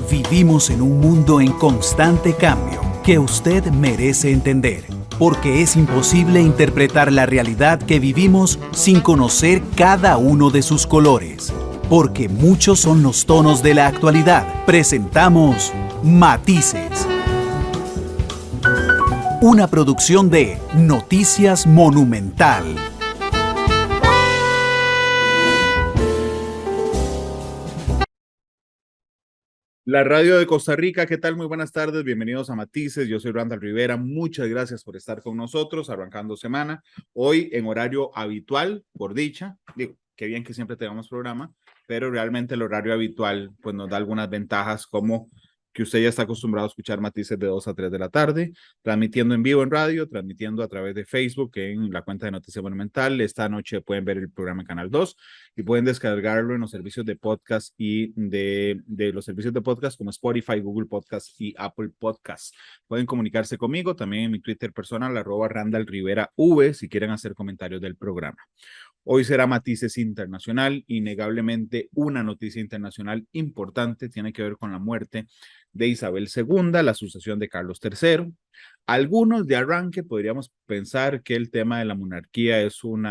Vivimos en un mundo en constante cambio que usted merece entender, porque es imposible interpretar la realidad que vivimos sin conocer cada uno de sus colores. Porque muchos son los tonos de la actualidad. Presentamos Matices. Una producción de Noticias Monumental. La radio de Costa Rica, ¿qué tal? Muy buenas tardes, bienvenidos a Matices, yo soy Randall Rivera, muchas gracias por estar con nosotros, arrancando semana, hoy en horario habitual, por dicha, digo, qué bien que siempre tengamos programa, pero realmente el horario habitual pues nos da algunas ventajas como que usted ya está acostumbrado a escuchar Matices de 2 a 3 de la tarde, transmitiendo en vivo en radio, transmitiendo a través de Facebook en la cuenta de Noticias Monumental. Esta noche pueden ver el programa en Canal 2 y pueden descargarlo en los servicios de podcast y de los servicios de podcast como Spotify, Google Podcast y Apple Podcast. Pueden comunicarse conmigo también en mi Twitter personal, @RandallRiveraV, si quieren hacer comentarios del programa. Hoy será Matices Internacional, innegablemente una noticia internacional importante, tiene que ver con la muerte de Isabel II, la sucesión de Carlos III. Algunos de arranque podríamos pensar que el tema de la monarquía es un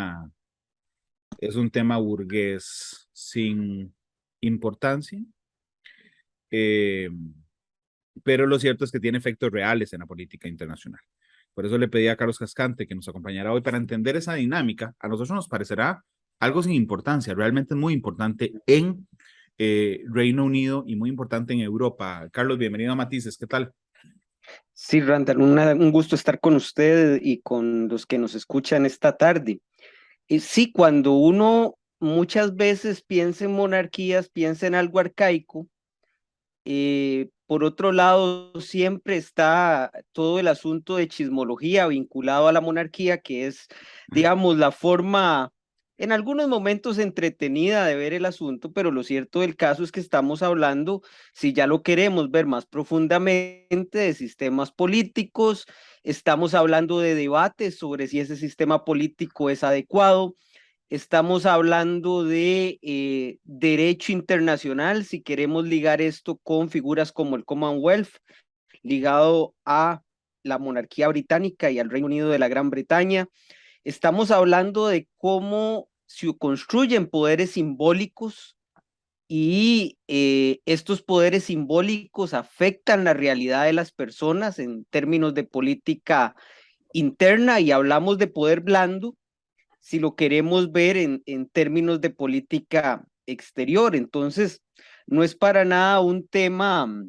tema burgués sin importancia, pero lo cierto es que tiene efectos reales en la política internacional. Por eso le pedí a Carlos Cascante que nos acompañara hoy para entender esa dinámica. A nosotros nos parecerá algo sin importancia, realmente es muy importante en Reino Unido y muy importante en Europa. Carlos, bienvenido a Matices, ¿qué tal? Sí, Randall, un gusto estar con usted y con los que nos escuchan esta tarde. Y sí, cuando uno muchas veces piensa en monarquías, piensa en algo arcaico. Por otro lado, siempre está todo el asunto de chismología vinculado a la monarquía, que es, digamos, la forma en algunos momentos entretenida de ver el asunto, pero lo cierto del caso es que estamos hablando, si ya lo queremos ver más profundamente, de sistemas políticos, estamos hablando de debates sobre si ese sistema político es adecuado. Estamos hablando de derecho internacional, si queremos ligar esto con figuras como el Commonwealth, ligado a la monarquía británica y al Reino Unido de la Gran Bretaña. Estamos hablando de cómo se construyen poderes simbólicos y estos poderes simbólicos afectan la realidad de las personas en términos de política interna, y hablamos de poder blando si lo queremos ver en términos de política exterior. Entonces, no es para nada un tema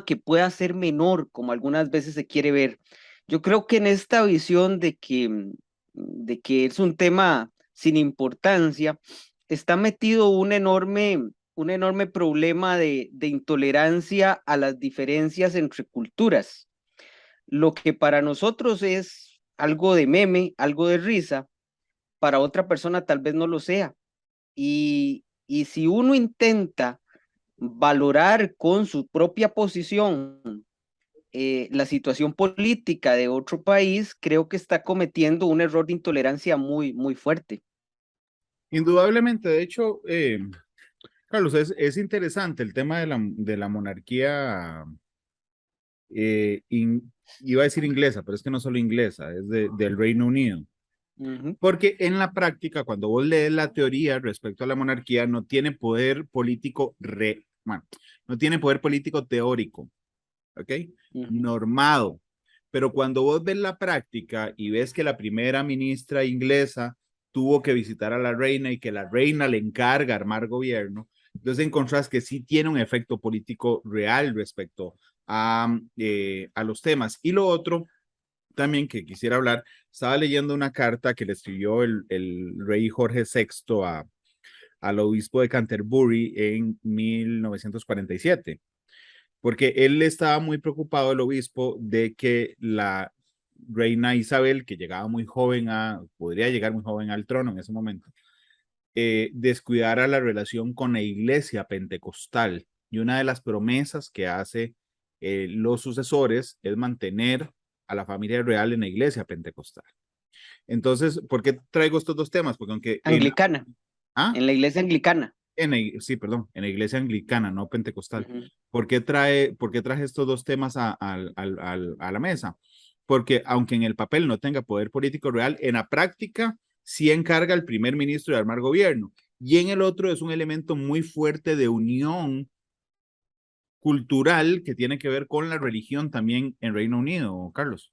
que pueda ser menor, como algunas veces se quiere ver. Yo creo que en esta visión de que es un tema sin importancia, está metido un enorme problema de intolerancia a las diferencias entre culturas. Lo que para nosotros es algo de meme, algo de risa, para otra persona tal vez no lo sea. Y si uno intenta valorar con su propia posición la situación política de otro país, creo que está cometiendo un error de intolerancia muy, muy fuerte. Indudablemente, de hecho, Carlos, es interesante el tema de la monarquía, iba a decir inglesa, pero es que no solo inglesa, es del Reino Unido. Porque en la práctica, cuando vos lees la teoría respecto a la monarquía, no tiene poder político, bueno, no tiene poder político teórico, ¿ok? Normado. Pero cuando vos ves la práctica y ves que la primera ministra inglesa tuvo que visitar a la reina y que la reina le encarga armar gobierno, entonces encontrás que sí tiene un efecto político real respecto a los temas. Y lo otro también que quisiera hablar, estaba leyendo una carta que le escribió el rey Jorge VI al obispo de Canterbury en 1947, porque él estaba muy preocupado, el obispo, de que la reina Isabel, que llegaba muy joven podría llegar muy joven al trono en ese momento, descuidara la relación con la iglesia pentecostal. Y una de las promesas que hace los sucesores es mantener a la familia real en la iglesia pentecostal. Entonces, ¿por qué traigo estos dos temas? Porque aunque... Anglicana, en la iglesia anglicana. Sí, perdón, en la iglesia anglicana, no pentecostal. Ujú. Por qué traje estos dos temas a la mesa? Porque aunque en el papel no tenga poder político real, en la práctica sí encarga al primer ministro de armar gobierno. Y en el otro es un elemento muy fuerte de unión cultural que tiene que ver con la religión también en Reino Unido, Carlos.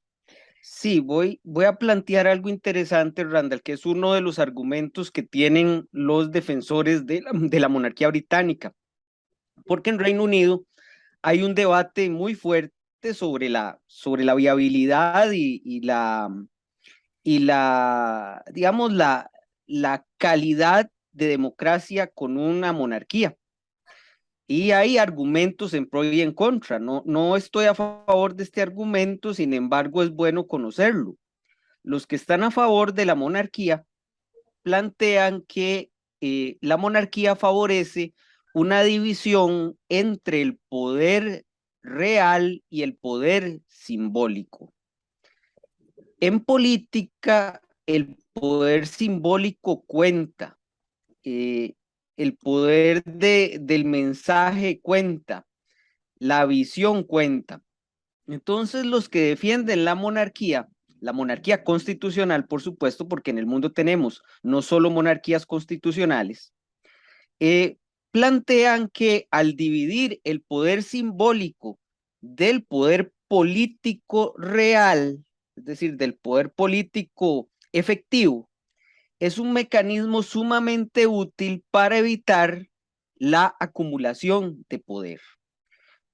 Sí, voy a plantear algo interesante, Randall, que es uno de los argumentos que tienen los defensores de la monarquía británica, porque en Reino Unido hay un debate muy fuerte sobre la viabilidad digamos, la calidad de democracia con una monarquía. Y hay argumentos en pro y en contra. No estoy a favor de este argumento, sin embargo, es bueno conocerlo. Los que están a favor de la monarquía plantean que la monarquía favorece una división entre el poder real y el poder simbólico. En política, el poder simbólico cuenta, el poder del mensaje cuenta, la visión cuenta. Entonces, los que defienden la monarquía constitucional, por supuesto, porque en el mundo tenemos no solo monarquías constitucionales, eh, plantean que al dividir el poder simbólico del poder político real, es decir, del poder político efectivo, es un mecanismo sumamente útil para evitar la acumulación de poder.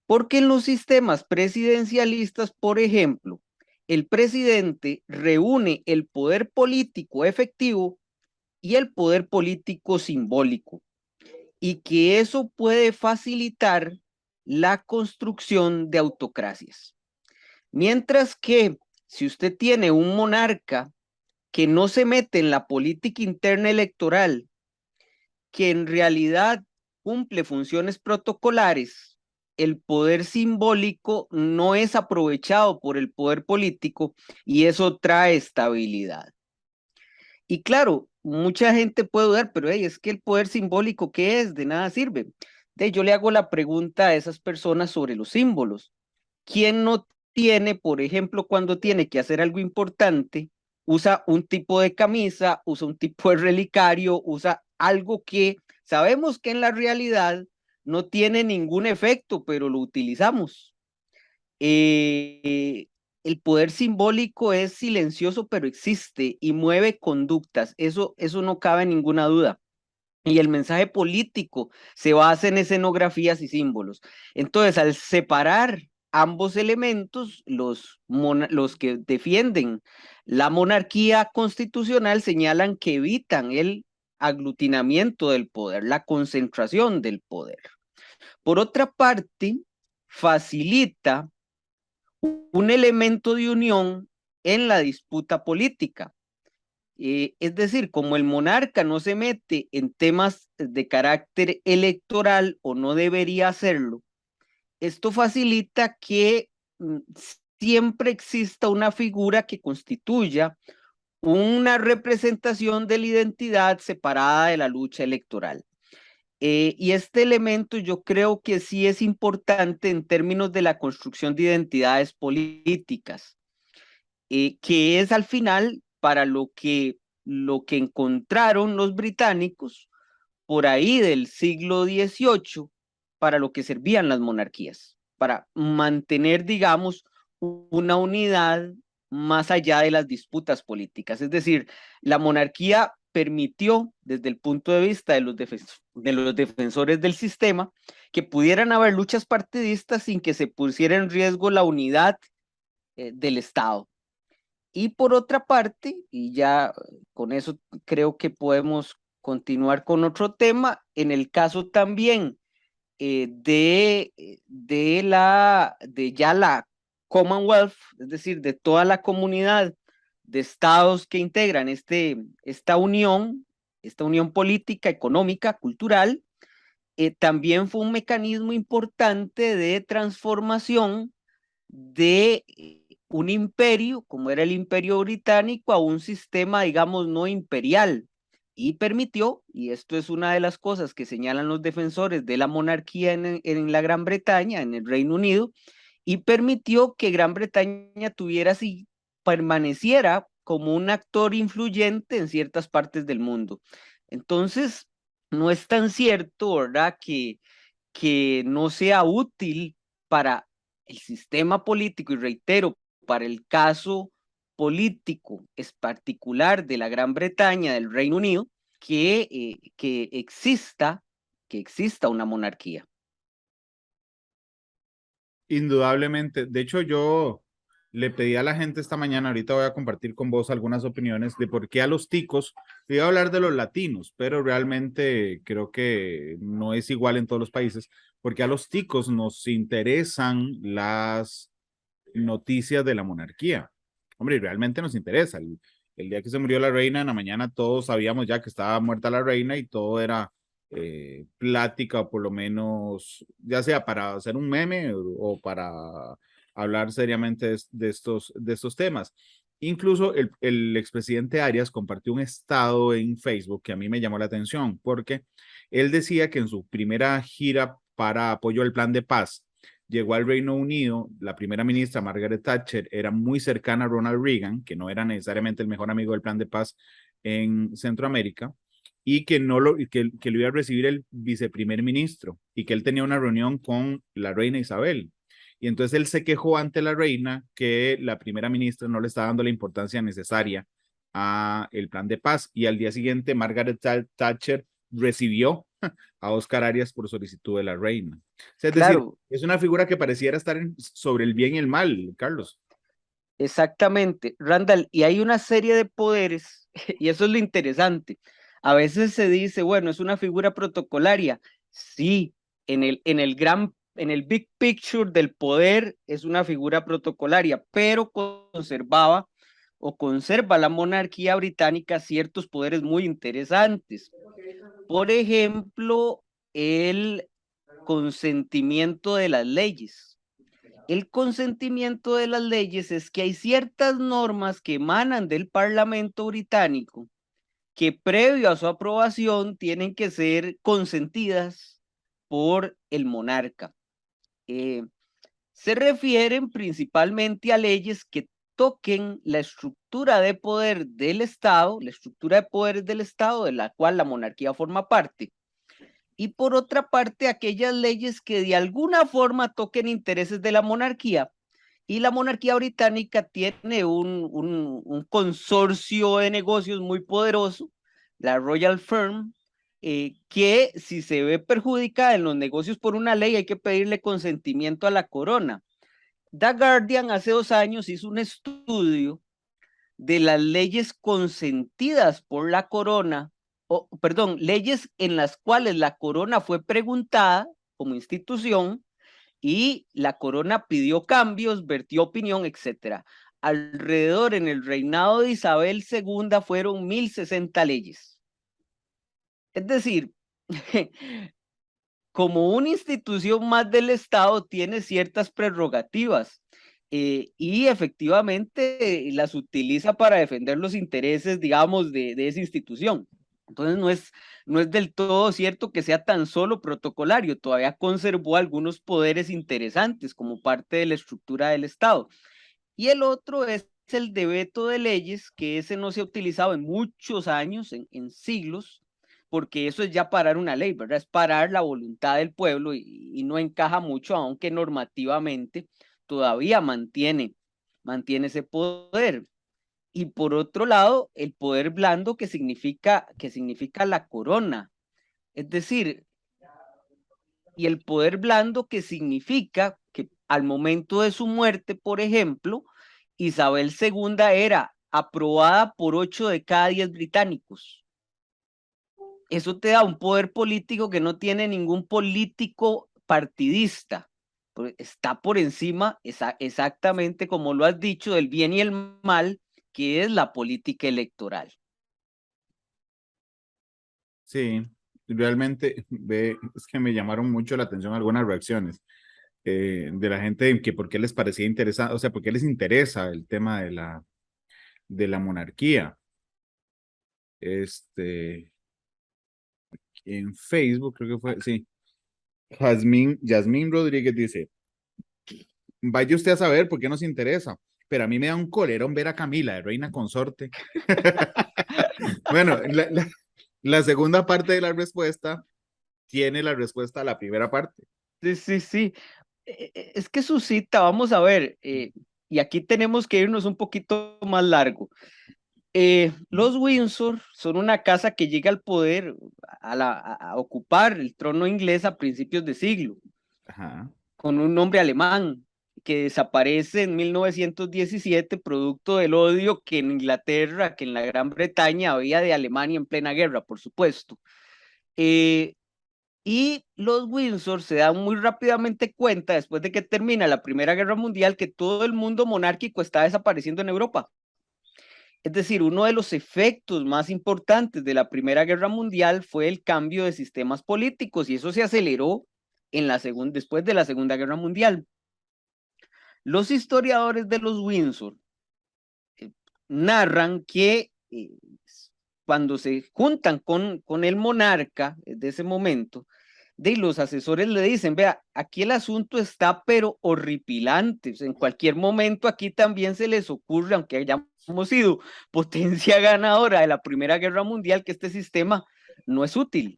Porque en los sistemas presidencialistas, por ejemplo, el presidente reúne el poder político efectivo y el poder político simbólico, y que eso puede facilitar la construcción de autocracias. Mientras que si usted tiene un monarca que no se mete en la política interna electoral, que en realidad cumple funciones protocolares, el poder simbólico no es aprovechado por el poder político y eso trae estabilidad. Y claro, mucha gente puede dudar, pero hey, es que el poder simbólico, ¿qué es? De nada sirve. Yo le hago la pregunta a esas personas sobre los símbolos. ¿Quién no tiene, por ejemplo, cuando tiene que hacer algo importante, usa un tipo de camisa, usa un tipo de relicario, usa algo que sabemos que en la realidad no tiene ningún efecto, pero lo utilizamos? Eh, el poder simbólico es silencioso, pero existe y mueve conductas. Eso no cabe ninguna duda. Y el mensaje político se basa en escenografías y símbolos. Entonces, al separar ambos elementos, los que defienden la monarquía constitucional señalan que evitan el aglutinamiento del poder, la concentración del poder. Por otra parte, facilita un elemento de unión en la disputa política. Es decir, como el monarca no se mete en temas de carácter electoral o no debería hacerlo, esto facilita que siempre exista una figura que constituya una representación de la identidad separada de la lucha electoral. Y este elemento yo creo que sí es importante en términos de la construcción de identidades políticas, que es al final para lo que encontraron los británicos por ahí del siglo XVIII, para lo que servían las monarquías, para mantener, digamos, una unidad más allá de las disputas políticas. Es decir, la monarquía permitió, desde el punto de vista de los defensores del sistema, que pudieran haber luchas partidistas sin que se pusiera en riesgo la unidad del Estado. Y por otra parte, y ya con eso creo que podemos continuar con otro tema, en el caso también de ya la Commonwealth, es decir, de toda la comunidad de estados que integran esta unión política, económica, cultural, también fue un mecanismo importante de transformación de un imperio, como era el imperio británico, a un sistema, digamos, no imperial, y permitió, y esto es una de las cosas que señalan los defensores de la monarquía en la Gran Bretaña, en el Reino Unido, y permitió que Gran Bretaña tuviera así, permaneciera como un actor influyente en ciertas partes del mundo. Entonces, no es tan cierto, ¿verdad?, que no sea útil para el sistema político, y reitero, para el caso político es particular de la Gran Bretaña, del Reino Unido, que exista una monarquía. Indudablemente. De hecho, yo le pedí a la gente esta mañana, ahorita voy a compartir con vos algunas opiniones de por qué a los ticos, voy a hablar de los latinos, pero realmente creo que no es igual en todos los países, porque a los ticos nos interesan las noticias de la monarquía. Hombre, y realmente nos interesa. El día que se murió la reina, en la mañana todos sabíamos ya que estaba muerta la reina y todo era plática, o por lo menos, ya sea para hacer un meme o para hablar seriamente de estos temas. Incluso el expresidente Arias compartió un estado en Facebook que a mí me llamó la atención, porque él decía que en su primera gira para apoyo al plan de paz, llegó al Reino Unido, la primera ministra Margaret Thatcher era muy cercana a Ronald Reagan, que no era necesariamente el mejor amigo del plan de paz en Centroamérica, y que, no lo, que lo iba a recibir el viceprimer ministro, y que él tenía una reunión con la reina Isabel. Y entonces él se quejó ante la reina que la primera ministra no le estaba dando la importancia necesaria a el plan de paz. Y al día siguiente, Margaret Thatcher recibió a Oscar Arias por solicitud de la reina. O sea, es decir, Claro, es una figura que pareciera estar sobre el bien y el mal, Carlos. exactamente, Randall, y hay una serie de poderes, y eso es lo interesante. A veces se dice, bueno, es una figura protocolaria. Sí, en el big picture del poder es una figura protocolaria, pero conservaba o conserva la monarquía británica ciertos poderes muy interesantes. Por ejemplo, el consentimiento de las leyes. El consentimiento de las leyes es que hay ciertas normas que emanan del Parlamento británico que previo a su aprobación tienen que ser consentidas por el monarca. Eh, Se refieren principalmente a leyes que toquen la estructura de poder del Estado, la estructura de poderes del Estado de la cual la monarquía forma parte, y por otra parte aquellas leyes que de alguna forma toquen intereses de la monarquía. Y la monarquía británica tiene un consorcio de negocios muy poderoso, la Royal Firm, que si se ve perjudicada en los negocios por una ley hay que pedirle consentimiento a la corona. The Guardian hace 2 años hizo un estudio de las leyes consentidas por la corona, perdón, leyes en las cuales la corona fue preguntada como institución y la corona pidió cambios, vertió opinión, etcétera. Alrededor en el reinado de Isabel II fueron 1060 leyes. Es decir, como una institución más del Estado tiene ciertas prerrogativas y efectivamente las utiliza para defender los intereses, digamos, de esa institución. Entonces no es del todo cierto que sea tan solo protocolario, todavía conservó algunos poderes interesantes como parte de la estructura del Estado. Y el otro es el de veto de leyes, que ese no se ha utilizado en muchos años, en siglos, porque eso es ya parar una ley, ¿verdad? Es parar la voluntad del pueblo y no encaja mucho, aunque normativamente todavía mantiene ese poder. Y por otro lado, el poder blando que significa la corona. Es decir, y el poder blando que significa que al momento de su muerte, por ejemplo, Isabel II era aprobada por 8 de cada 10 británicos. Eso te da un poder político que no tiene ningún político partidista. Está por encima, exactamente como lo has dicho, del bien y el mal, que es la política electoral. Sí, realmente es que me llamaron mucho la atención algunas reacciones de la gente que por qué les parecía interesante, o sea, por qué les interesa el tema de la monarquía. este, en Facebook, creo que fue, sí. Yasmín Rodríguez dice, vaya usted a saber por qué nos interesa, pero a mí me da un colerón ver a Camila, de reina consorte. Bueno, la segunda parte de la respuesta tiene la respuesta a la primera parte. Sí, sí, sí. Es que suscita, vamos a ver, y aquí tenemos que irnos un poquito más largo. Los Windsor son una casa que llega al poder, a ocupar el trono inglés a principios de siglo, Ajá. con un nombre alemán, que desaparece en 1917, producto del odio que en Inglaterra, que en la Gran Bretaña había de Alemania en plena guerra, por supuesto. Y los Windsor se dan muy rápidamente cuenta, después de que termina la Primera Guerra Mundial, que todo el mundo monárquico está desapareciendo en Europa. Es decir, uno de los efectos más importantes de la Primera Guerra Mundial fue el cambio de sistemas políticos, y eso se aceleró después de la Segunda Guerra Mundial. Los historiadores de los Windsor narran que cuando se juntan con el monarca de ese momento, los asesores le dicen, vea, aquí el asunto está pero horripilante, o sea, en cualquier momento aquí también se les ocurre, aunque hayamos sido potencia ganadora de la Primera Guerra Mundial, que este sistema no es útil.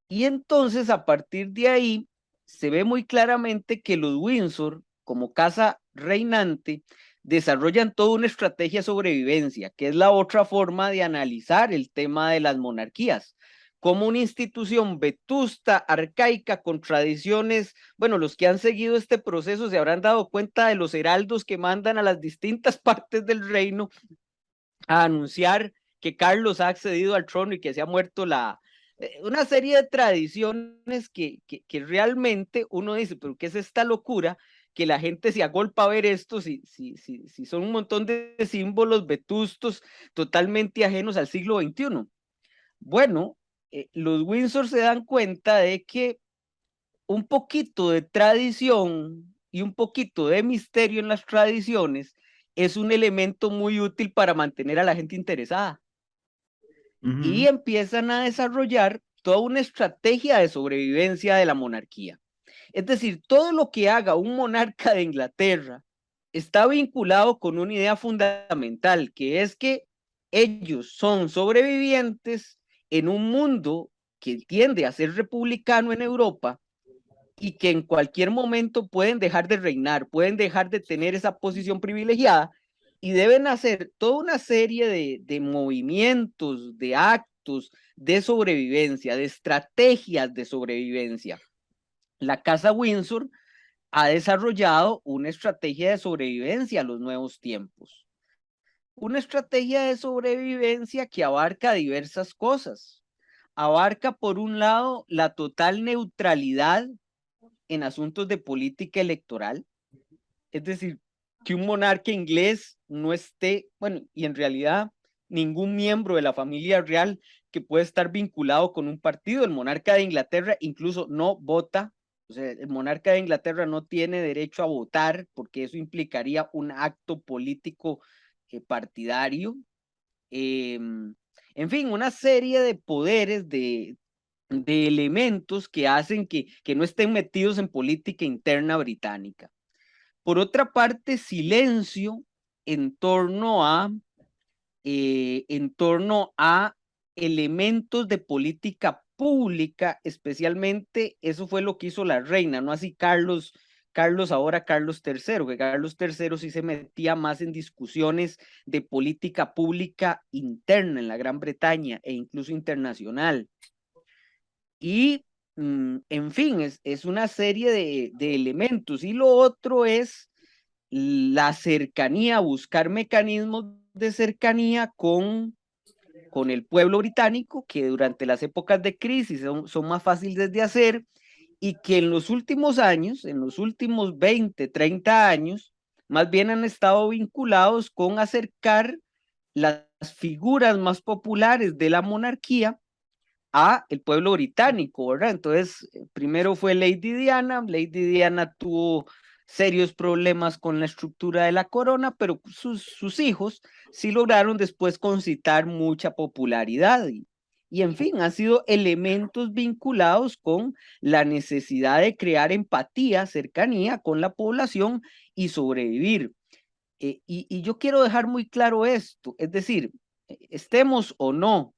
Y entonces a partir de ahí se ve muy claramente que los Windsor, como casa reinante, desarrollan toda una estrategia de sobrevivencia, que es la otra forma de analizar el tema de las monarquías, como una institución vetusta, arcaica, con tradiciones. Bueno, los que han seguido este proceso se habrán dado cuenta de los heraldos que mandan a las distintas partes del reino a anunciar que Carlos ha accedido al trono y que se ha muerto una serie de tradiciones que realmente uno dice, pero ¿qué es esta locura? Que la gente se agolpa a ver esto, si son un montón de símbolos vetustos totalmente ajenos al siglo XXI. Bueno, los Windsor se dan cuenta de que un poquito de tradición y un poquito de misterio en las tradiciones es un elemento muy útil para mantener a la gente interesada. Y empiezan a desarrollar toda una estrategia de sobrevivencia de la monarquía. Es decir, todo lo que haga un monarca de Inglaterra está vinculado con una idea fundamental, que es que ellos son sobrevivientes en un mundo que tiende a ser republicano en Europa, y que en cualquier momento pueden dejar de reinar, pueden dejar de tener esa posición privilegiada, y deben hacer toda una serie de movimientos, de actos de sobrevivencia, de estrategias de sobrevivencia. La Casa Windsor ha desarrollado una estrategia de sobrevivencia a los nuevos tiempos. Una estrategia de sobrevivencia que abarca diversas cosas. Abarca, por un lado, la total neutralidad en asuntos de política electoral, es decir, que un monarca inglés no esté, bueno, y en realidad ningún miembro de la familia real que puede estar vinculado con un partido. El monarca de Inglaterra incluso no vota, o sea, el monarca de Inglaterra no tiene derecho a votar, porque eso implicaría un acto político partidario. En fin, una serie de poderes, de elementos que hacen que no estén metidos en política interna británica. Por otra parte, silencio en torno a elementos de política pública, especialmente eso fue lo que hizo la reina, no así ahora Carlos III, que Carlos III sí se metía más en discusiones de política pública interna en la Gran Bretaña e incluso internacional. Y, en fin, es una serie de elementos. Y lo otro es la cercanía, buscar mecanismos de cercanía con el pueblo británico, que durante las épocas de crisis son más fáciles de hacer, y que en los últimos años, en los últimos 20, 30 años, más bien han estado vinculados con acercar las figuras más populares de la monarquía a el pueblo británico, ¿verdad? Entonces, primero fue Lady Diana tuvo serios problemas con la estructura de la corona, pero sus hijos sí lograron después concitar mucha popularidad y en fin, han sido elementos vinculados con la necesidad de crear empatía, cercanía con la población y sobrevivir. Y yo quiero dejar muy claro esto, es decir, estemos o no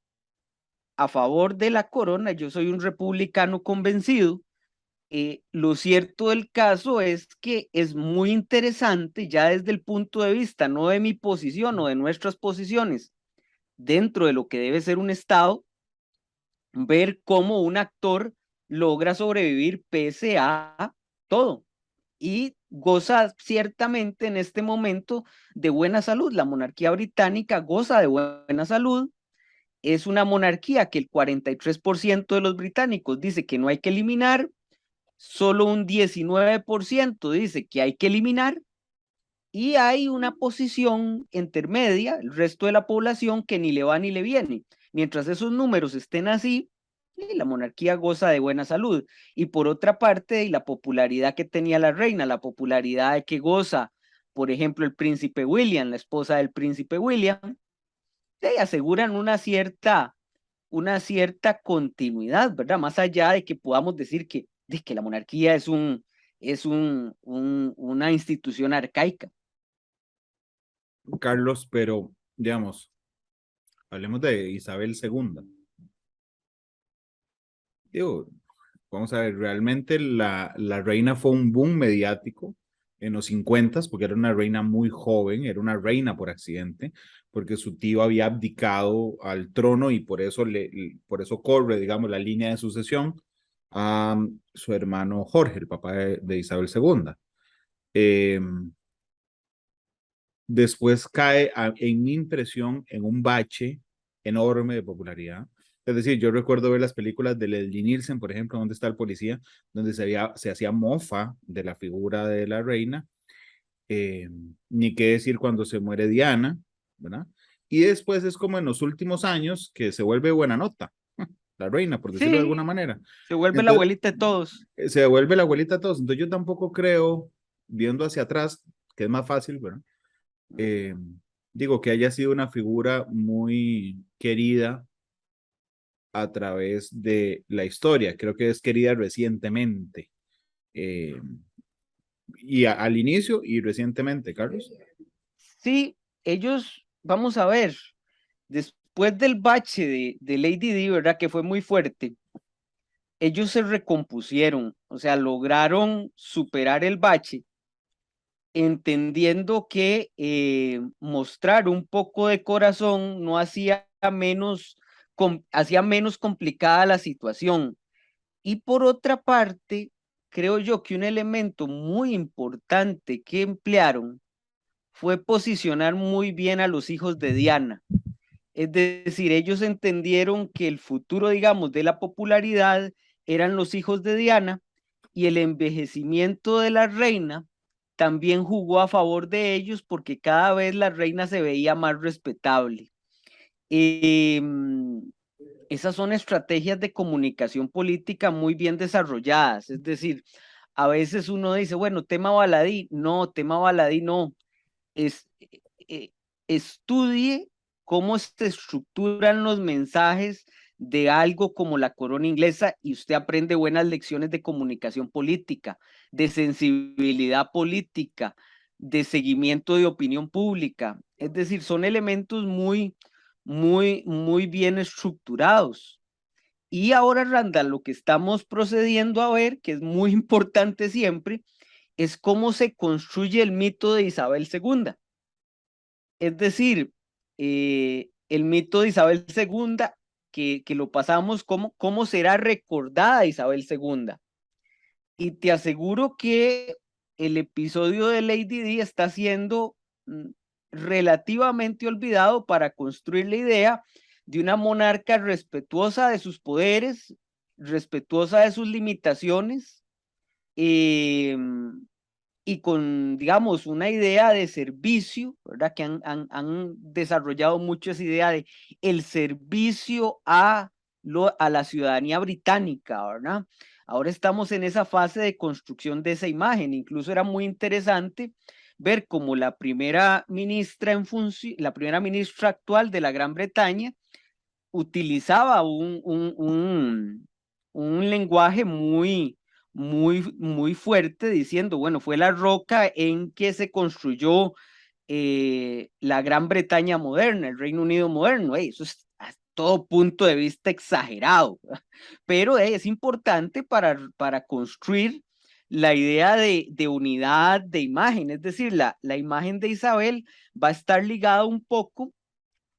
a favor de la corona, yo soy un republicano convencido. Lo cierto del caso es que es muy interesante ya desde el punto de vista, no de mi posición o de nuestras posiciones, dentro de lo que debe ser un Estado, ver cómo un actor logra sobrevivir pese a todo y goza ciertamente en este momento de buena salud. La monarquía británica goza de buena salud. Es una monarquía que el 43% de los británicos dice que no hay que eliminar, solo un 19% dice que hay que eliminar y hay una posición intermedia, el resto de la población que ni le va ni le viene. Mientras esos números estén así, la monarquía goza de buena salud. Y por otra parte, y la popularidad que tenía la reina, la popularidad de que goza, por ejemplo, el príncipe William, la esposa del príncipe William, aseguran una cierta continuidad, ¿verdad? Más allá de que podamos decir de que la monarquía es una institución arcaica. Carlos, pero digamos, hablemos de Isabel II. Digo, vamos a ver, realmente la reina fue un boom mediático en los 50 porque era una reina muy joven, era una reina por accidente, porque su tío había abdicado al trono y por eso corre, digamos, la línea de sucesión a su hermano Jorge, el papá de Isabel II. Eh, Después cae, en mi impresión, en un bache enorme de popularidad. Es decir, yo recuerdo ver las películas de Leslie Nielsen, por ejemplo, ¿Dónde está el policía?, donde se hacía mofa de la figura de la reina. Ni qué decir cuando se muere Diana, ¿verdad? Y después es como en los últimos años que se vuelve buena nota, la reina, por decirlo de alguna Sí, manera. se vuelve la Entonces, abuelita de todos. se vuelve la abuelita de todos. Entonces yo tampoco creo, viendo hacia atrás, que es más fácil, ¿verdad? eh, Digo, que haya sido una figura muy querida a través de la historia. Creo que es querida recientemente. eh, y al inicio y recientemente, Carlos. Sí, ellos, vamos a ver, después del bache de Lady Di, ¿verdad? Que fue muy fuerte, ellos se recompusieron, o sea, lograron superar el bache, entendiendo que mostrar un poco de corazón no hacía menos complicada la situación. Y por otra parte, creo yo que un elemento muy importante que emplearon fue posicionar muy bien a los hijos de Diana. Es decir, ellos entendieron que el futuro, digamos, de la popularidad eran los hijos de Diana y el envejecimiento de la reina también jugó a favor de ellos porque cada vez la reina se veía más respetable. Eh, Esas son estrategias de comunicación política muy bien desarrolladas, es decir, a veces uno dice, bueno, tema baladí, no, tema baladí no, es, eh, estudie cómo se estructuran los mensajes de algo como la corona inglesa y usted aprende buenas lecciones de comunicación política, de sensibilidad política, de seguimiento de opinión pública. Es decir, son elementos muy bien estructurados. Y ahora, Randall, lo que estamos procediendo a ver, que es muy importante siempre, es cómo se construye el mito de Isabel II. Es decir, el mito de Isabel II, que lo pasamos como cómo será recordada Isabel II. Y te aseguro que el episodio de Lady Di está siendo relativamente olvidado para construir la idea de una monarca respetuosa de sus poderes, respetuosa de sus limitaciones, eh, y con, digamos, una idea de servicio, ¿verdad? Que han desarrollado mucho esa idea de el servicio a la ciudadanía británica, ¿verdad? Ahora estamos en esa fase de construcción de esa imagen. Incluso era muy interesante ver cómo la primera ministra la primera ministra actual de la Gran Bretaña utilizaba un lenguaje muy fuerte, diciendo, bueno, fue la roca en que se construyó la Gran Bretaña moderna, el Reino Unido moderno. Eso es a todo punto de vista exagerado, pero es importante para construir la idea de unidad de imagen. Es decir, la imagen de Isabel va a estar ligada un poco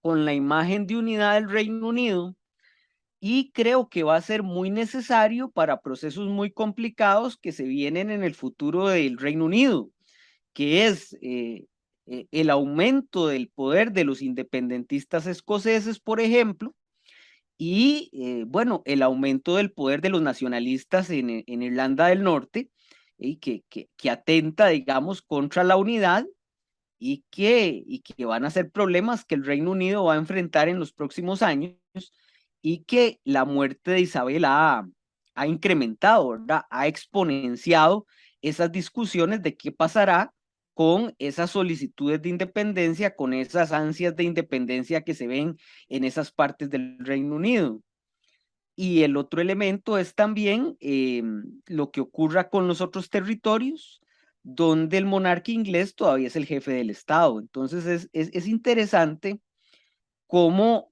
con la imagen de unidad del Reino Unido, y creo que va a ser muy necesario para procesos muy complicados que se vienen en el futuro del Reino Unido, que es el aumento del poder de los independentistas escoceses, por ejemplo, y bueno, el aumento del poder de los nacionalistas en Irlanda del Norte, y que atenta, digamos, contra la unidad, y que van a ser problemas que el Reino Unido va a enfrentar en los próximos años, y que la muerte de Isabel ha incrementado, ¿verdad? Ha exponenciado esas discusiones de qué pasará con esas solicitudes de independencia, con esas ansias de independencia que se ven en esas partes del Reino Unido. Y el otro elemento es también lo que ocurra con los otros territorios, donde el monarca inglés todavía es el jefe del Estado. Entonces es interesante cómo,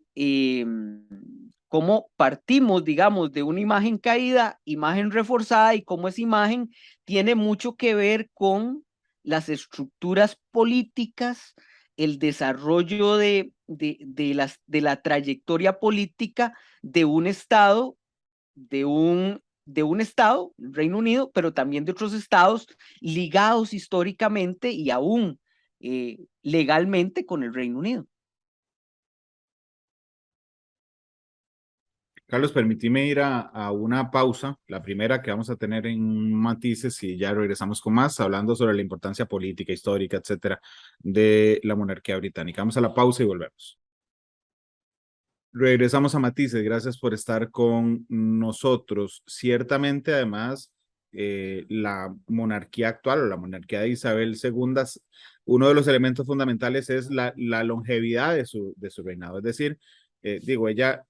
cómo partimos, digamos, de una imagen caída, imagen reforzada, y cómo esa imagen tiene mucho que ver con las estructuras políticas, el desarrollo de la trayectoria política de un Estado, de un Estado, el Reino Unido, pero también de otros estados ligados históricamente y aún legalmente con el Reino Unido. Carlos, permíteme ir a una pausa, la primera que vamos a tener en Matices, y ya regresamos con más, hablando sobre la importancia política, histórica, etcétera, de la monarquía británica. Vamos a la pausa y volvemos. Regresamos a Matices, gracias por estar con nosotros. Ciertamente, además, la monarquía actual o la monarquía de Isabel II, uno de los elementos fundamentales es la longevidad de su reinado. Es decir, digo, ella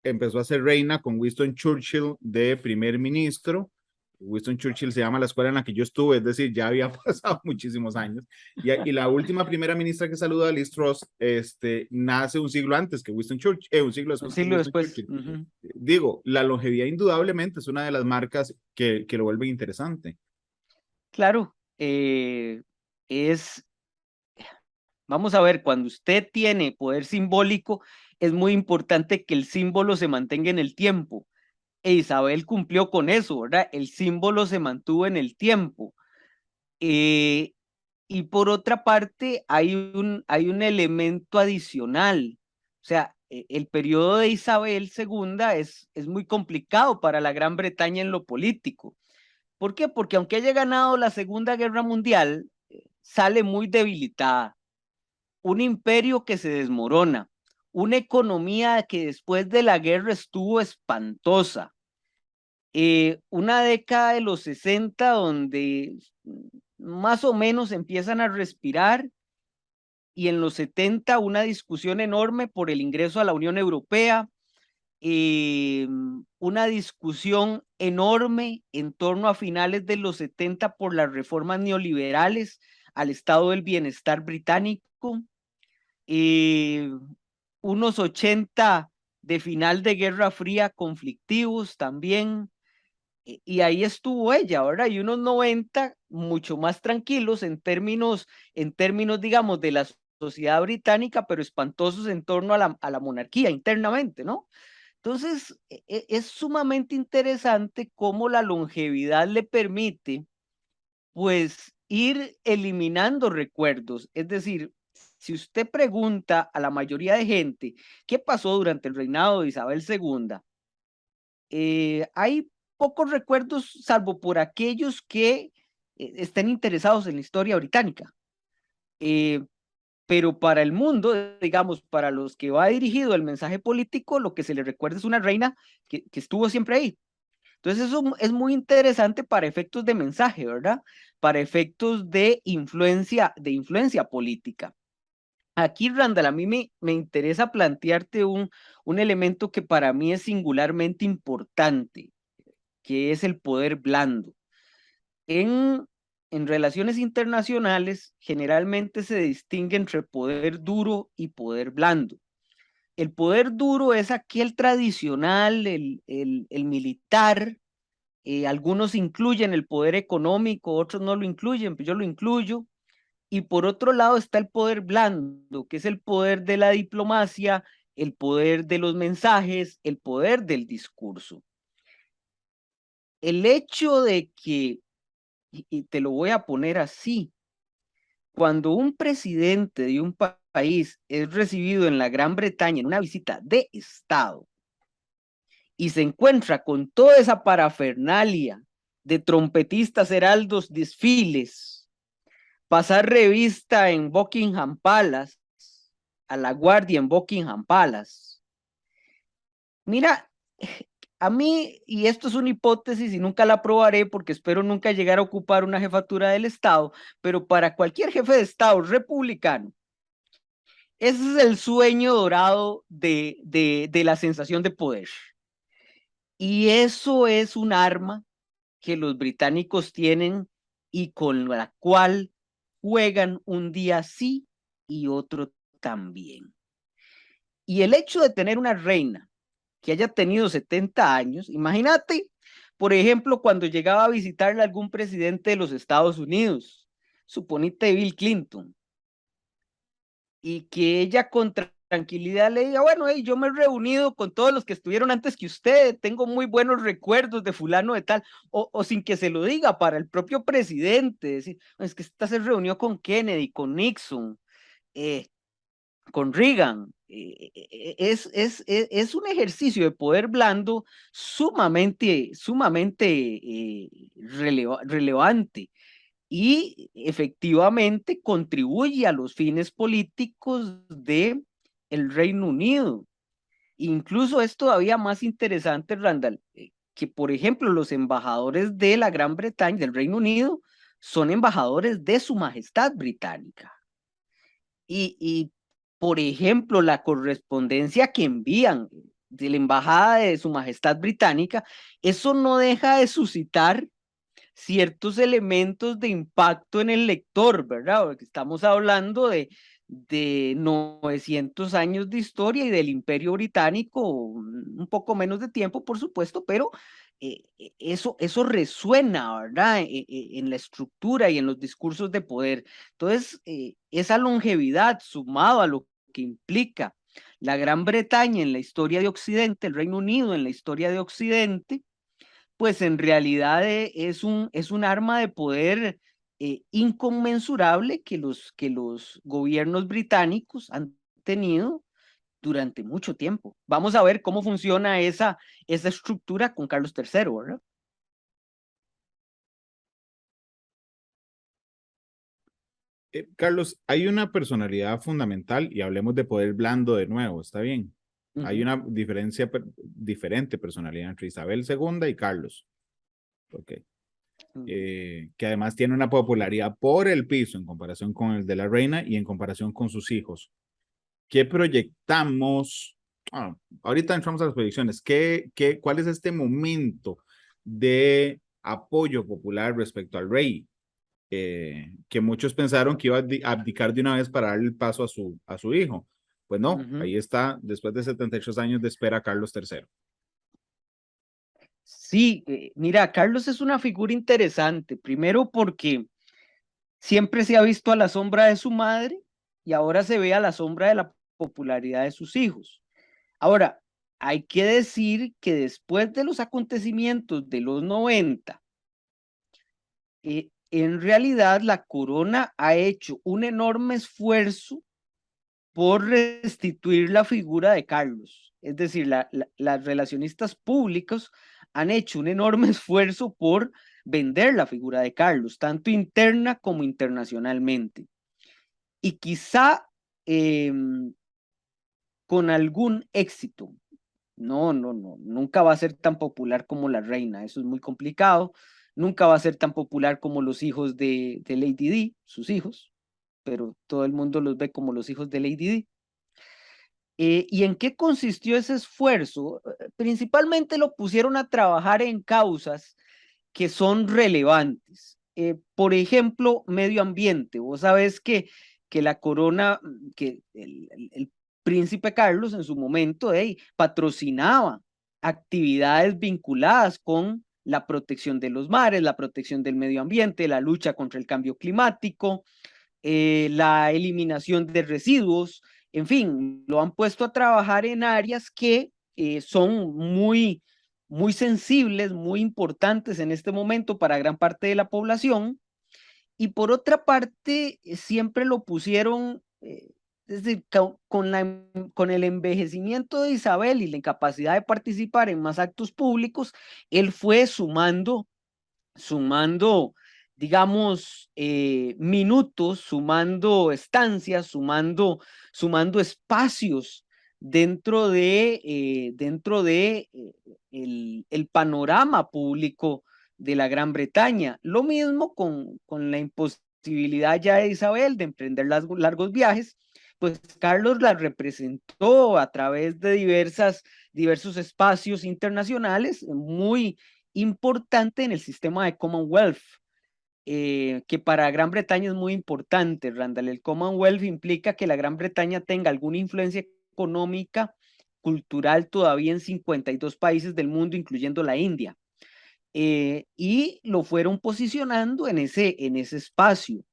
empezó a ser reina con Winston Churchill de primer ministro. Winston Churchill se llama la escuela en la que yo estuve, es decir, ya había pasado muchísimos años. Y la última primera ministra que saluda, Liz Truss, nace un siglo antes que Winston Churchill, un siglo después Un que siglo Winston después. Churchill. Digo, la longevidad indudablemente es una de las marcas que lo vuelven interesante. Claro, vamos a ver, cuando usted tiene poder simbólico, es muy importante que el símbolo se mantenga en el tiempo. E Isabel cumplió con eso, ¿verdad? El símbolo se mantuvo en el tiempo. Y por otra parte, hay un elemento adicional. O sea, el periodo de Isabel II es muy complicado para la Gran Bretaña en lo político. ¿Por qué? Porque aunque haya ganado la Segunda Guerra Mundial, sale muy debilitada. Un imperio que se desmorona, una economía que después de la guerra estuvo espantosa, una década de los 60 donde más o menos empiezan a respirar, y en los 70 una discusión enorme por el ingreso a la Unión Europea, una discusión enorme en torno a finales de los 70 por las reformas neoliberales al estado del bienestar británico, unos 80 de final de Guerra Fría conflictivos también, y ahí estuvo ella, ¿verdad? Y unos 90 mucho más tranquilos en términos, digamos, de la sociedad británica, pero espantosos en torno a la monarquía internamente, ¿no? Entonces, es sumamente interesante cómo la longevidad le permite, pues, ir eliminando recuerdos. Es decir, si usted pregunta a la mayoría de gente qué pasó durante el reinado de Isabel II, hay pocos recuerdos, salvo por aquellos que estén interesados en la historia británica. Pero para el mundo, digamos, para los que va dirigido el mensaje político, lo que se le recuerda es una reina que estuvo siempre ahí. Entonces eso es muy interesante para efectos de mensaje, ¿verdad? Para efectos de influencia política. Aquí, Randall, a mí me interesa plantearte un elemento que para mí es singularmente importante, que es el poder blando. En relaciones internacionales, generalmente se distingue entre poder duro y poder blando. El poder duro es aquel tradicional, el militar. Algunos incluyen el poder económico, otros no lo incluyen, pero yo lo incluyo. Y por otro lado está el poder blando, que es el poder de la diplomacia, el poder de los mensajes, el poder del discurso. El hecho de que, y te lo voy a poner así, cuando un presidente de un país es recibido en la Gran Bretaña en una visita de Estado y se encuentra con toda esa parafernalia de trompetistas, heraldos, desfiles, pasar revista en Buckingham Palace, a la guardia en Buckingham Palace. Mira, a mí, y esto es una hipótesis y nunca la probaré porque espero nunca llegar a ocupar una jefatura del Estado, pero para cualquier jefe de Estado republicano, ese es el sueño dorado de la sensación de poder. Y eso es un arma que los británicos tienen y con la cual juegan un día sí y otro también. Y el hecho de tener una reina que haya tenido 70 años, imagínate, por ejemplo, cuando llegaba a visitarle a algún presidente de los Estados Unidos, suponete Bill Clinton, y que ella con tranquilidad le diga, bueno, hey, yo me he reunido con todos los que estuvieron antes que usted, tengo muy buenos recuerdos de fulano de tal, o sin que se lo diga para el propio presidente, decir, es que esta se reunió con Kennedy, con Nixon, con Reagan. Es un ejercicio de poder blando sumamente relevante y efectivamente contribuye a los fines políticos de el Reino Unido. Incluso es todavía más interesante, Randall, que por ejemplo los embajadores de la Gran Bretaña, del Reino Unido, son embajadores de Su Majestad Británica. Y por ejemplo, la correspondencia que envían de la Embajada de Su Majestad Británica, eso no deja de suscitar ciertos elementos de impacto en el lector, ¿verdad? Porque estamos hablando de 900 años de historia y del Imperio Británico, un poco menos de tiempo, por supuesto, pero eso resuena, ¿verdad? En la estructura y en los discursos de poder. Entonces, esa longevidad sumado a lo que implica la Gran Bretaña en la historia de Occidente, el Reino Unido en la historia de Occidente, pues en realidad es un arma de poder inconmensurable que los gobiernos británicos han tenido durante mucho tiempo. Vamos a ver cómo funciona esa estructura con Carlos III, ¿verdad? Carlos, hay una personalidad fundamental y hablemos de poder blando de nuevo, ¿está bien? Hay una diferente personalidad entre Isabel II y Carlos. Ok. Que además tiene una popularidad por el piso en comparación con el de la reina y en comparación con sus hijos. ¿Qué proyectamos? Ahorita entramos a las proyecciones. ¿Cuál es este momento de apoyo popular respecto al rey? Que muchos pensaron que iba a abdicar de una vez para darle el paso a su hijo. Pues no, ahí está, después de 78 años de espera, Carlos III. Sí, mira, Carlos es una figura interesante, primero porque siempre se ha visto a la sombra de su madre y ahora se ve a la sombra de la popularidad de sus hijos. Ahora, hay que decir que después de los acontecimientos de los 90, en realidad la corona ha hecho un enorme esfuerzo por restituir la figura de Carlos. Es decir, las relacionistas públicos han hecho un enorme esfuerzo por vender la figura de Carlos, tanto interna como internacionalmente. Y quizá con algún éxito, No, no, no, nunca va a ser tan popular como la reina, eso es muy complicado. Nunca va a ser tan popular como los hijos de Lady Di, sus hijos, pero todo el mundo los ve como los hijos de Lady Di. ¿Y en qué consistió ese esfuerzo? Principalmente lo pusieron a trabajar en causas que son relevantes. Por ejemplo, medio ambiente. Vos sabés que la corona, que el príncipe Carlos en su momento patrocinaba actividades vinculadas con la protección de los mares, la protección del medio ambiente, la lucha contra el cambio climático, la eliminación de residuos, en fin, lo han puesto a trabajar en áreas que son muy sensibles, muy importantes en este momento para gran parte de la población. Y por otra parte, siempre lo pusieron, es decir, con el envejecimiento de Isabel y la incapacidad de participar en más actos públicos, él fue sumando, digamos, minutos, sumando estancias, sumando espacios dentro de el panorama público de la Gran Bretaña. Lo mismo con la imposibilidad ya de Isabel de emprender largos viajes, pues Carlos la representó a través de diversos espacios internacionales muy importante en el sistema de Commonwealth, que para Gran Bretaña es muy importante, Randall. El Commonwealth implica que la Gran Bretaña tenga alguna influencia económica, cultural todavía en 52 países del mundo, incluyendo la India. Y lo fueron posicionando en ese espacio.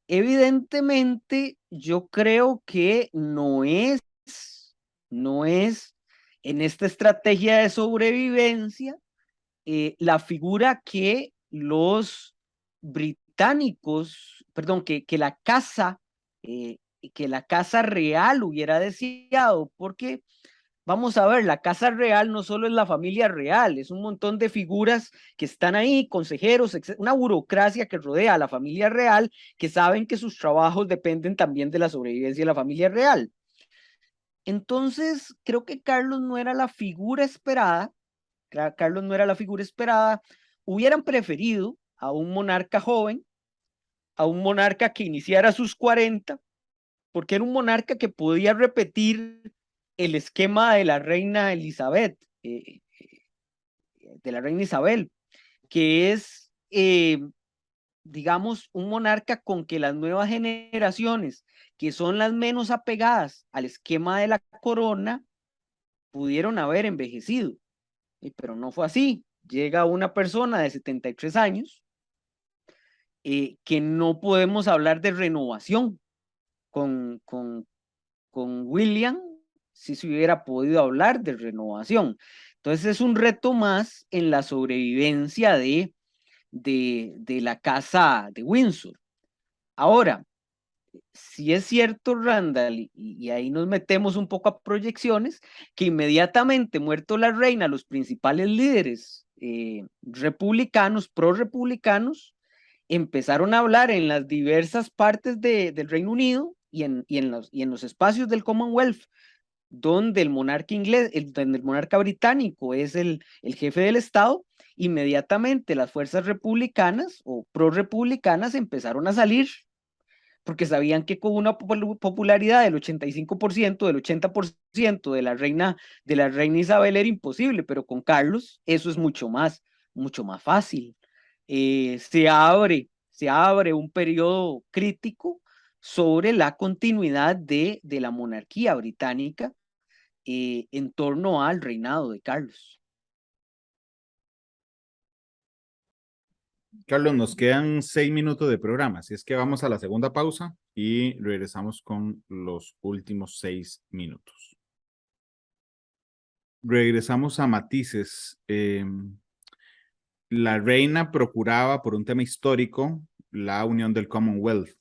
Evidentemente, yo creo que no es en esta estrategia de sobrevivencia la figura que los británicos, perdón, que la casa real hubiera deseado, porque vamos a ver, la casa real no solo es la familia real, es un montón de figuras que están ahí, consejeros, una burocracia que rodea a la familia real, que saben que sus trabajos dependen también de la sobrevivencia de la familia real. Entonces, creo que Carlos no era la figura esperada. Carlos no era la figura esperada. Hubieran preferido a un monarca joven, a un monarca que iniciara sus 40, porque era un monarca que podía repetir el esquema de la reina Elizabeth, de la reina Isabel, que es, digamos, un monarca con que las nuevas generaciones, que son las menos apegadas al esquema de la corona, pudieron haber envejecido. Pero no fue así. Llega una persona de 73 años que no podemos hablar de renovación con William si se hubiera podido hablar de renovación. Entonces es un reto más en la sobrevivencia de la casa de Windsor. Ahora, si es cierto, Randall, y ahí nos metemos un poco a proyecciones, que inmediatamente muerto la reina, los principales líderes republicanos, pro-republicanos, empezaron a hablar en las diversas partes del Reino Unido y en los espacios del Commonwealth, donde el monarca inglés, donde el monarca británico es el jefe del Estado. Inmediatamente las fuerzas republicanas o pro-republicanas empezaron a salir porque sabían que con una popularidad del 85%, del 80% de la reina Isabel era imposible, pero con Carlos eso es mucho más fácil. Se abre un periodo crítico sobre la continuidad de la monarquía británica en torno al reinado de Carlos. Carlos, nos quedan 6 minutos de programa, así es que vamos a la segunda pausa y regresamos con los últimos 6 minutos. Regresamos a matices. La reina procuraba, por un tema histórico, la unión del Commonwealth.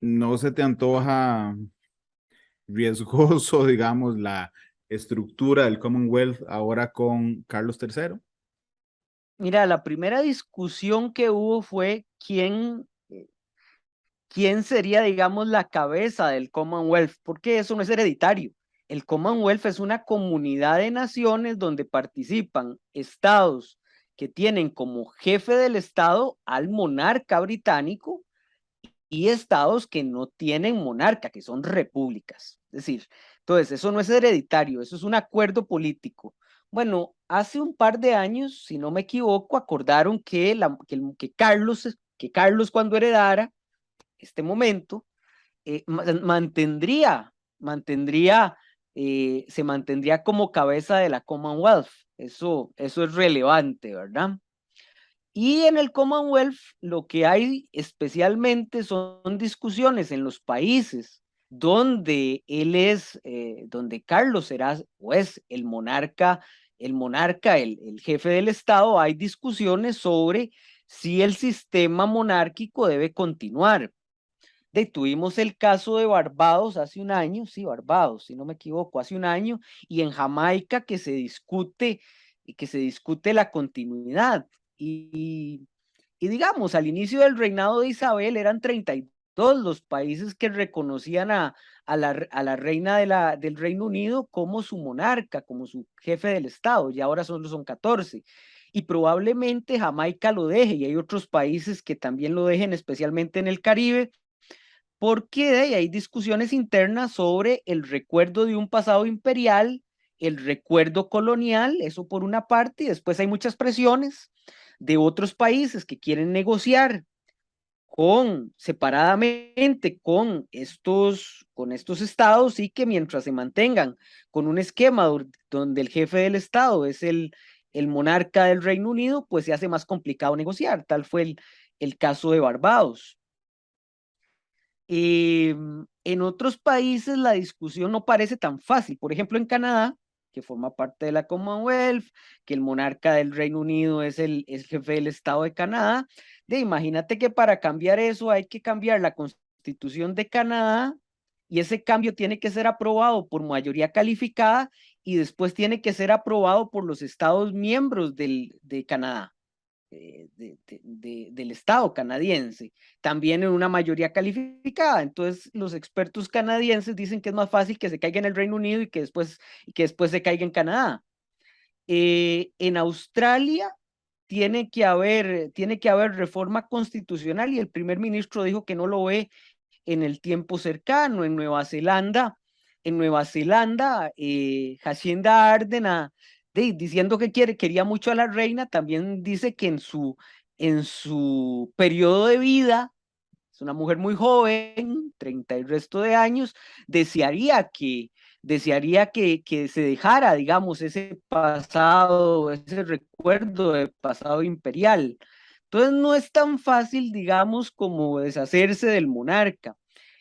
¿No se te antoja riesgoso, digamos, la estructura del Commonwealth ahora con Carlos III? Mira, la primera discusión que hubo fue quién sería, digamos, la cabeza del Commonwealth, porque eso no es hereditario. el Commonwealth es una comunidad de naciones donde participan estados que tienen como jefe del estado al monarca británico y estados que no tienen monarca, que son repúblicas. Es decir, entonces eso no es hereditario, eso es un acuerdo político. Bueno, hace un par de años, si no me equivoco, acordaron que Carlos cuando heredara este momento, se mantendría como cabeza de la Commonwealth. Eso es relevante, ¿verdad? Y en el Commonwealth lo que hay especialmente son discusiones en los países donde donde Carlos será o es el jefe del Estado. Hay discusiones sobre si el sistema monárquico debe continuar. Tuvimos el caso de Barbados hace un año, sí, Barbados, si no me equivoco, hace un año, y en Jamaica que se discute la continuidad. Y digamos, al inicio del reinado de Isabel eran 32 los países que reconocían a la reina del Reino Unido como su monarca, como su jefe del Estado, y ahora solo son 14. Y probablemente Jamaica lo deje, y hay otros países que también lo dejen, especialmente en el Caribe, porque hay discusiones internas sobre el recuerdo de un pasado imperial, el recuerdo colonial, eso por una parte, y después hay muchas presiones de otros países que quieren negociar separadamente con estos estados, y que mientras se mantengan con un esquema donde el jefe del estado es el monarca del Reino Unido, pues se hace más complicado negociar. Tal fue el caso de Barbados. En otros países la discusión no parece tan fácil. Por ejemplo, en Canadá, que forma parte de la Commonwealth, que el monarca del Reino Unido es el jefe del Estado de Canadá. Imagínate que para cambiar eso hay que cambiar la Constitución de Canadá, y ese cambio tiene que ser aprobado por mayoría calificada y después tiene que ser aprobado por los estados miembros de Canadá. Del Estado canadiense, también en una mayoría calificada. Entonces, los expertos canadienses dicen que es más fácil que se caiga en el Reino Unido y que después se caiga en Canadá. En Australia tiene que haber reforma constitucional, y el primer ministro dijo que no lo ve en el tiempo cercano. En Nueva Zelanda, Jacinda Ardern, diciendo que quería mucho a la reina, también dice que en su periodo de vida, es una mujer muy joven, 30 y resto de años, desearía que se dejara, digamos, ese pasado, ese recuerdo del pasado imperial. Entonces no es tan fácil, digamos, como deshacerse del monarca,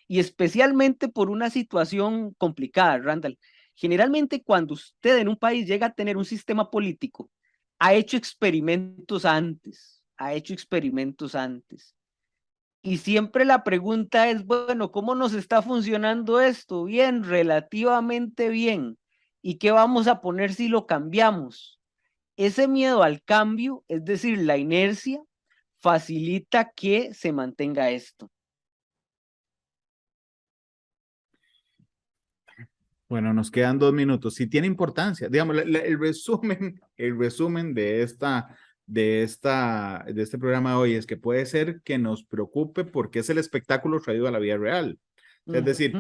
y especialmente por una situación complicada, Randall. Generalmente cuando usted en un país llega a tener un sistema político, ha hecho experimentos antes. Y siempre la pregunta es, bueno, ¿cómo nos está funcionando esto? Bien, relativamente bien. ¿Y qué vamos a poner si lo cambiamos? Ese miedo al cambio, es decir, la inercia, facilita que se mantenga esto. Bueno, nos quedan 2 minutos. Sí tiene importancia. Digamos, el resumen de este programa de hoy es que puede ser que nos preocupe porque es el espectáculo traído a la vida real. Es decir,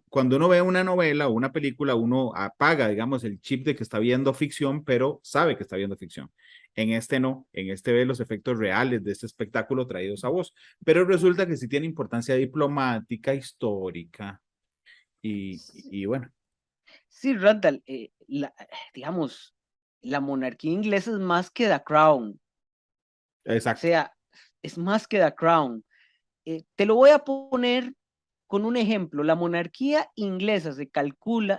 cuando uno ve una novela o una película, uno apaga, digamos, el chip de que está viendo ficción, pero sabe que está viendo ficción. En este no, en este ve los efectos reales de este espectáculo traídos a voz. Pero resulta que sí tiene importancia diplomática, histórica. Y bueno. Sí, Randall, digamos, la monarquía inglesa es más que The Crown. Exacto. O sea, es más que The Crown. Te lo voy a poner con un ejemplo. La monarquía inglesa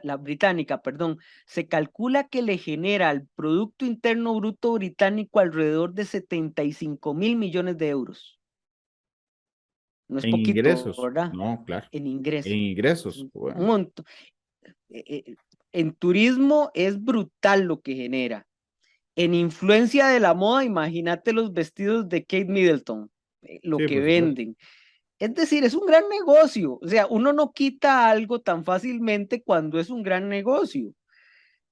la británica, perdón, se calcula que le genera al Producto Interno Bruto británico alrededor de 75 mil millones de euros. No es En poquito, ingresos. ¿verdad? No, claro. En ingresos. En ingresos. Un Bueno. montón. En turismo es brutal lo que genera. En influencia de la moda, imagínate los vestidos de Kate Middleton, lo Sí, que por supuesto. venden. Es decir, es un gran negocio. O sea, uno no quita algo tan fácilmente cuando es un gran negocio.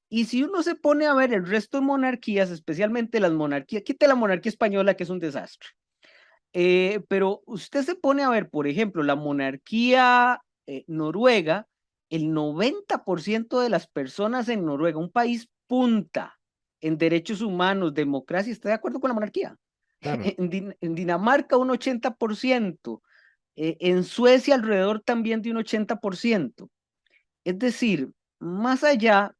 Y si uno se pone a ver el resto de monarquías, especialmente las monarquías, quite la monarquía española, que es un desastre. Pero usted se pone a ver, por ejemplo, la monarquía noruega, el 90% de las personas en Noruega, un país punta en derechos humanos, democracia, está de acuerdo con la monarquía. Claro. En Dinamarca un 80%, en Suecia alrededor también de un 80%. Es decir, más allá,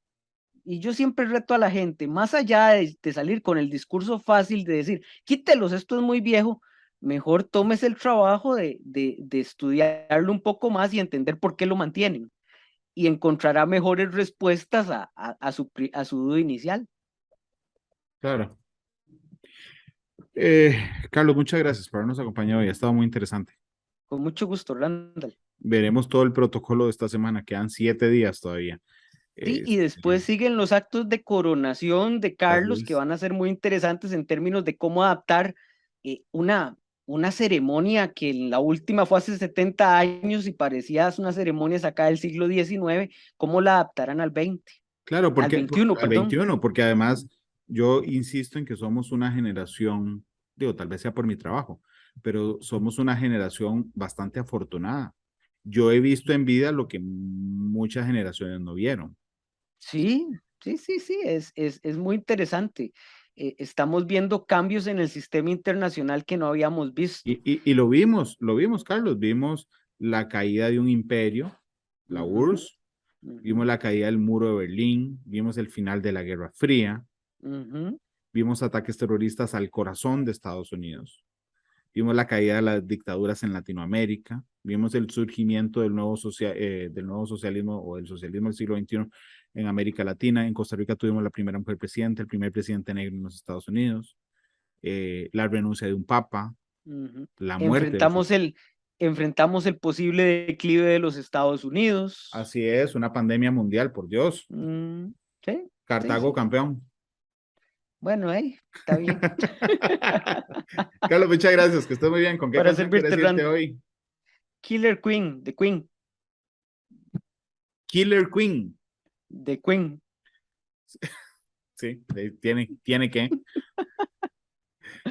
y yo siempre reto a la gente, más allá de salir con el discurso fácil de decir, quítelos, esto es muy viejo, mejor tómese el trabajo de estudiarlo un poco más y entender por qué lo mantienen. Y encontrará mejores respuestas a su duda inicial. Claro. Carlos, muchas gracias por habernos acompañado y ha estado muy interesante. Con mucho gusto, Randall. Veremos todo el protocolo de esta semana, quedan 7 días todavía. Sí, y después siguen los actos de coronación de Carlos, que van a ser muy interesantes en términos de cómo adaptar una ceremonia que en la última fue hace 70 años y parecía una ceremonia sacada del siglo XIX, cómo la adaptarán al 20. Claro, porque, al 21, al 21, porque además yo insisto en que somos una generación, digo, tal vez sea por mi trabajo, pero somos una generación bastante afortunada. Yo he visto en vida lo que muchas generaciones no vieron. Sí, es muy interesante. Estamos viendo cambios en el sistema internacional que no habíamos visto. Y lo vimos, Carlos, vimos la caída de un imperio, la URSS, vimos la caída del muro de Berlín, vimos el final de la Guerra Fría, vimos ataques terroristas al corazón de Estados Unidos, vimos la caída de las dictaduras en Latinoamérica, vimos el surgimiento del nuevo socialismo o del socialismo del siglo XXI en América Latina. En Costa Rica tuvimos la primera mujer presidenta, el primer presidente negro en los Estados Unidos, la renuncia de un papa, la muerte. Enfrentamos el posible declive de los Estados Unidos. Así es, una pandemia mundial, por Dios. Sí, Cartago campeón. Bueno, está bien. Carlos, muchas gracias, que estés muy bien. ¿Con qué canción quieres irte hoy? Killer Queen, The Queen. Killer Queen. The Queen. Sí, tiene que.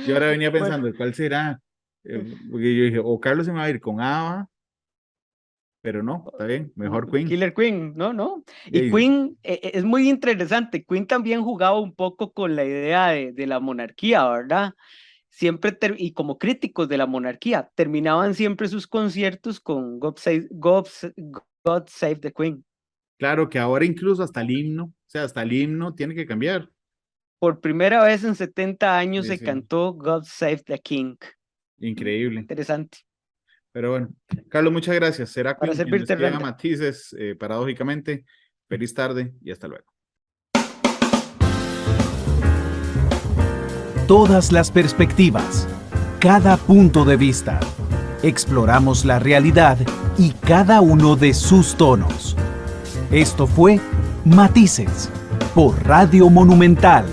Yo ahora venía pensando, ¿cuál será? Porque yo dije, o Carlos se me va a ir con Ava, pero no, está bien, mejor Queen. Killer Queen, no. Y Queen es muy interesante. Queen también jugaba un poco con la idea de la monarquía, ¿verdad? Siempre, y como críticos de la monarquía, terminaban siempre sus conciertos con God Save the Queen. Claro que ahora incluso hasta el himno tiene que cambiar. Por primera vez en 70 años se cantó God Save the King. Increíble. Interesante. Pero bueno, Carlos, muchas gracias. Será para servirte, quien matices, paradójicamente. Feliz tarde y hasta luego. Todas las perspectivas, cada punto de vista. Exploramos la realidad y cada uno de sus tonos. Esto fue Matices por Radio Monumental.